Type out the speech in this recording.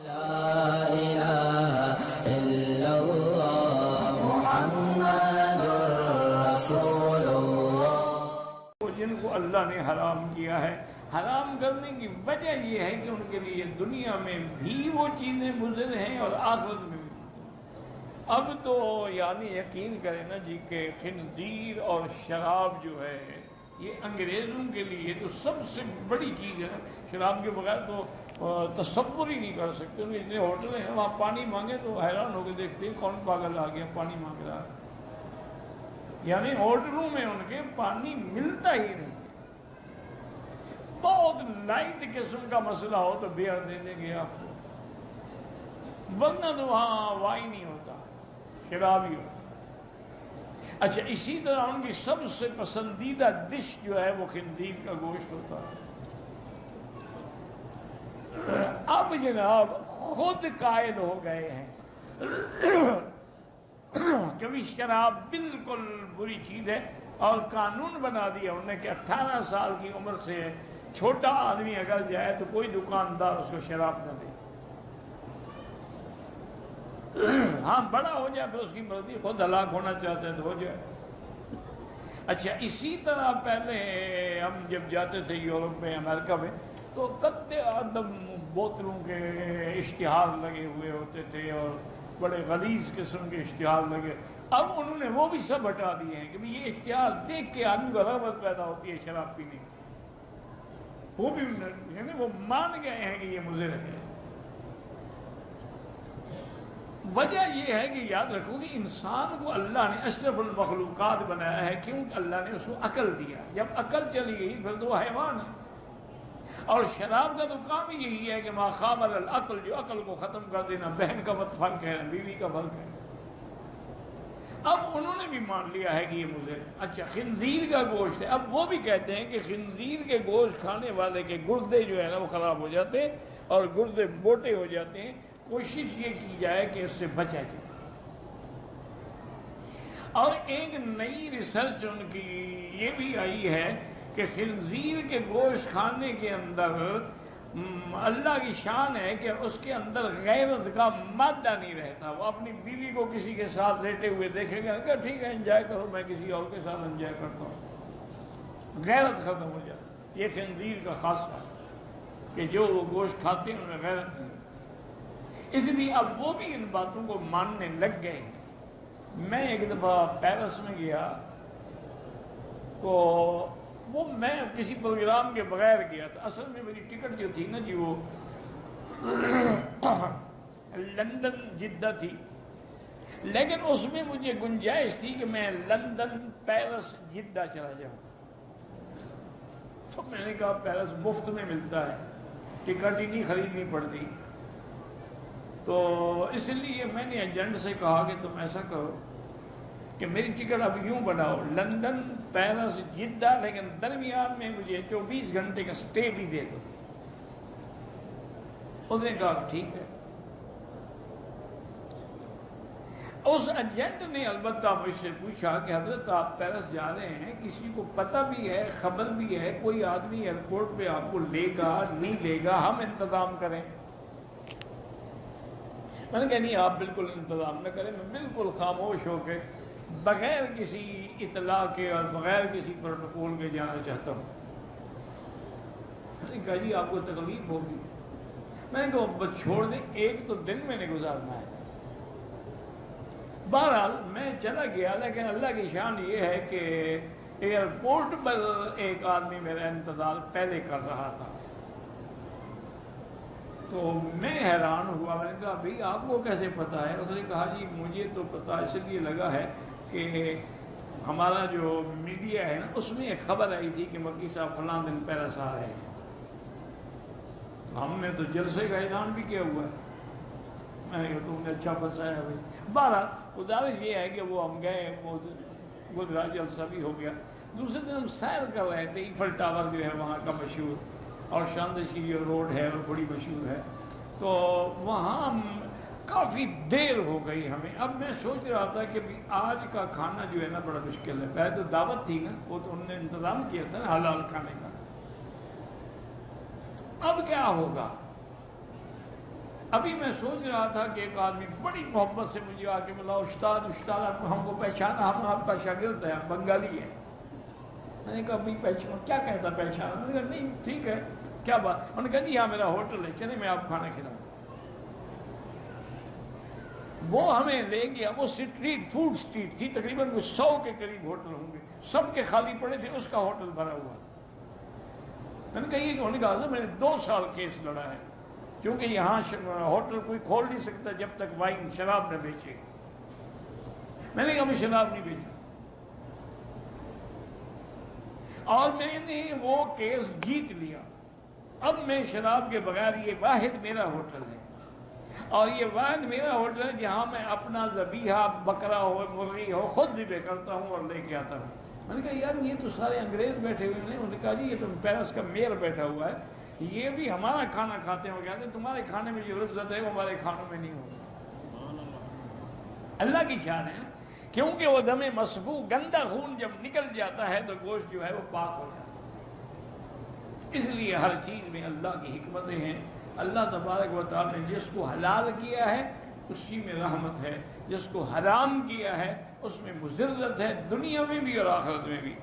لا الہ الا اللہ محمد رسول اللہ۔ جن کو اللہ نے حرام کیا ہے، حرام کرنے کی وجہ یہ ہے کہ ان کے لیے دنیا میں بھی وہ چیزیں مضر ہیں اور آخرت میں بھی۔ اب تو یعنی یقین کریں نا جی کہ خنزیر اور شراب جو ہے یہ انگریزوں کے لیے تو سب سے بڑی چیز ہے۔ شراب کے بغیر تو تصور ہی نہیں کر سکتے۔ اتنے ہوٹل ہیں وہاں پانی مانگے تو حیران ہو کے دیکھتے ہیں کون پاگل آ گیا پانی مانگ رہا ہے، یعنی ہوٹلوں میں ان کے پانی ملتا ہی نہیں۔ بہت لائٹ قسم کا مسئلہ ہو تو بیئر دے دیں گے آپ کو، ورنہ تو وہاں وائی نہیں ہوتا، شراب ہی ہوتا۔ اچھا، اسی طرح ان کی سب سے پسندیدہ ڈش جو ہے وہ خنزیر کا گوشت ہوتا ہے۔ اب جناب خود قائل ہو گئے ہیں کہ شراب بالکل بری چیز ہے، اور قانون بنا دیا انہوں نے کہ 18 سال کی عمر سے چھوٹا آدمی اگر جائے تو کوئی دکاندار اس کو شراب نہ دے۔ ہاں بڑا ہو جائے پھر اس کی مرضی، خود ہلاک ہونا چاہتے ہیں تو ہو جائے۔ اچھا، اسی طرح پہلے ہم جب جاتے تھے یورپ میں، امریکہ میں، تو قد عدم بوتلوں کے اشتہار لگے ہوئے ہوتے تھے اور بڑے غلیظ قسم کے اشتہار لگے۔ اب انہوں نے وہ بھی سب ہٹا دیے ہیں کہ یہ اشتہار دیکھ کے آدمی کو رغبت پیدا ہوتی ہے شراب پینے کی۔ وہ بھی یعنی وہ مان گئے ہیں کہ یہ مضر ہے۔ وجہ یہ ہے کہ یاد رکھو کہ انسان کو اللہ نے اشرف المخلوقات بنایا ہے، کیونکہ اللہ نے اس کو عقل دیا۔ جب عقل چلی گئی پھر تو وہ حیوان ہے۔ اور شراب کا تو کام ہی یہی ہے کہ ما خامر العقل، جو عقل کو ختم کر دینا۔ بہن کا مت فرق ہے، بیوی کا فرق ہے۔ اب انہوں نے بھی مان لیا ہے کہ یہ مضر ہے۔ اچھا، خنزیر کا گوشت ہے، اب وہ بھی کہتے ہیں کہ خنزیر کے گوشت کھانے والے کے گردے جو ہے نا وہ خراب ہو جاتے ہیں اور گردے موٹے ہو جاتے ہیں۔ کوشش یہ کی جائے کہ اس سے بچا جائے۔ اور ایک نئی ریسرچ ان کی یہ بھی آئی ہے کہ خنزیر کے گوشت کھانے کے اندر اللہ کی شان ہے کہ اس کے اندر غیرت کا مادہ نہیں رہتا۔ وہ اپنی بیوی کو کسی کے ساتھ لیٹے ہوئے دیکھے گا کہ ٹھیک ہے انجوائے کرو، میں کسی اور کے ساتھ انجوائے کرتا ہوں، غیرت ختم ہو جاتی۔ یہ خنزیر کا خاصہ ہے کہ جو وہ گوشت کھاتے ہیں ان میں غیرت نہیں، اس لیے اب وہ بھی ان باتوں کو ماننے لگ گئے۔ میں ایک دفعہ پیرس میں گیا تو وہ میں کسی پروگرام کے بغیر گیا تھا۔ اصل میں میری ٹکٹ جو تھی نا جی وہ لندن جدہ تھی، لیکن اس میں مجھے گنجائش تھی کہ میں لندن پیرس جدہ چلا جاؤں۔ تو میں نے کہا پیرس مفت میں ملتا ہے، ٹکٹ ہی نہیں خریدنی پڑتی۔ تو اس لیے میں نے ایجنٹ سے کہا کہ تم ایسا کرو کہ میری ٹکٹ اب یوں بناؤ، لندن پیرس جدہ، لیکن درمیان میں مجھے 24 گھنٹے کا سٹے بھی دے دو۔ اس نے کہا ٹھیک ہے۔ اس ایجنٹ نے البتہ مجھ سے پوچھا کہ حضرت آپ پیرس جا رہے ہیں، کسی کو پتہ بھی ہے، خبر بھی ہے، کوئی آدمی ایئرپورٹ پہ آپ کو لے گا نہیں لے گا، ہم انتظام کریں؟ میں نے کہا نہیں آپ بالکل انتظام نہ کریں، میں بالکل خاموش ہو کے بغیر کسی اطلاع کے اور بغیر کسی پروٹوکول کے جانا چاہتا ہوں۔ میں نے کہا جی آپ کو تکلیف ہوگی۔ میں نے کہا بس چھوڑ دیں، ایک تو دن میں نے گزارنا ہے۔ بہرحال میں چلا گیا، لیکن اللہ کی شان یہ ہے کہ ایئرپورٹ پر ایک آدمی میرا انتظار پہلے کر رہا تھا۔ تو میں حیران ہوا، میں نے کہا بھئی آپ کو کیسے پتہ ہے؟ اس نے کہا جی مجھے تو پتہ اس لیے لگا ہے کہ ہمارا جو میڈیا ہے نا اس میں ایک خبر آئی تھی کہ مکی صاحب فلاں دن پیرس آ رہے ہیں، ہم نے تو جلسے کا اعلان بھی کیا ہوا ہے۔ میں نے کہا تم نے اچھا پھنسایا بھائی۔ بہرحال گزارش یہ ہے کہ وہ ہم گئے، وہ گزرا، جلسہ بھی ہو گیا۔ دوسرے دن ہم سیر کر رہے تھے، ایفل ٹاور جو ہے وہاں کا مشہور، اور شاندشی جو روڈ ہے وہ بڑی مشہور ہے، تو وہاں کافی دیر ہو گئی ہمیں۔ اب میں سوچ رہا تھا کہ آج کا کھانا جو ہے نا بڑا مشکل ہے۔ پہلے تو دعوت تھی نا، وہ تو انہوں نے انتظام کیا تھا نا حلال کھانے کا، اب کیا ہوگا؟ ابھی میں سوچ رہا تھا کہ ایک آدمی بڑی محبت سے مجھے آ کے ملا، استاد آپ ہم کو پہچانا، ہم آپ کا شاگرد ہے، بنگالی ہے۔ میں نے کہا ابھی پہچانا، کیا کہتا پہچانا؟ میں نے کہا نہیں ٹھیک ہے، کیا بات؟ انہوں نے کہا نہیں یہاں میرا ہوٹل ہے، چلے میں آپ کھانا کھلاؤں۔ وہ ہمیں لے گیا، وہ اسٹریٹ فوڈ اسٹریٹ تھی، تقریباً 100 کے قریب ہوٹل ہوں گے، سب کے خالی پڑے تھے، اس کا ہوٹل بھرا ہوا تھا۔ میں نے کہا یہ انہوں نے کہا میں نے 2 سال کیس لڑا ہے، کیونکہ یہاں ہوٹل کوئی کھول نہیں سکتا جب تک وائن شراب نہ بیچے۔ میں نے کہا میں شراب نہیں بیچوں، اور میں نے وہ کیس جیت لیا۔ اب میں شراب کے بغیر، یہ واحد میرا ہوٹل ہے، اور یہ واحد میرا ہوٹل ہے جہاں میں اپنا ذبیحہ بکرا ہو مرغی ہو خود ذبح کرتا ہوں اور لے کے آتا ہوں۔ میں نے کہا یار یہ تو سارے انگریز بیٹھے ہوئے ہیں۔ انہوں نے کہا جی یہ تو پیرس کا میئر بیٹھا ہوا ہے، یہ بھی ہمارا کھانا کھاتے ہیں، وہ کہتے ہیں تمہارے کھانے میں جو لذت ہے وہ ہمارے کھانوں میں نہیں ہوگی۔ اللہ کی شان ہے، کیونکہ وہ دم مصفوح، گندا خون جب نکل جاتا ہے تو گوشت جو ہے وہ پاک ہو جاتا ہے۔ اس لیے ہر چیز میں اللہ کی حکمتیں ہیں۔ اللہ تبارک و تعالی نے جس کو حلال کیا ہے اسی میں رحمت ہے، جس کو حرام کیا ہے اس میں مذلت ہے، دنیا میں بھی اور آخرت میں بھی۔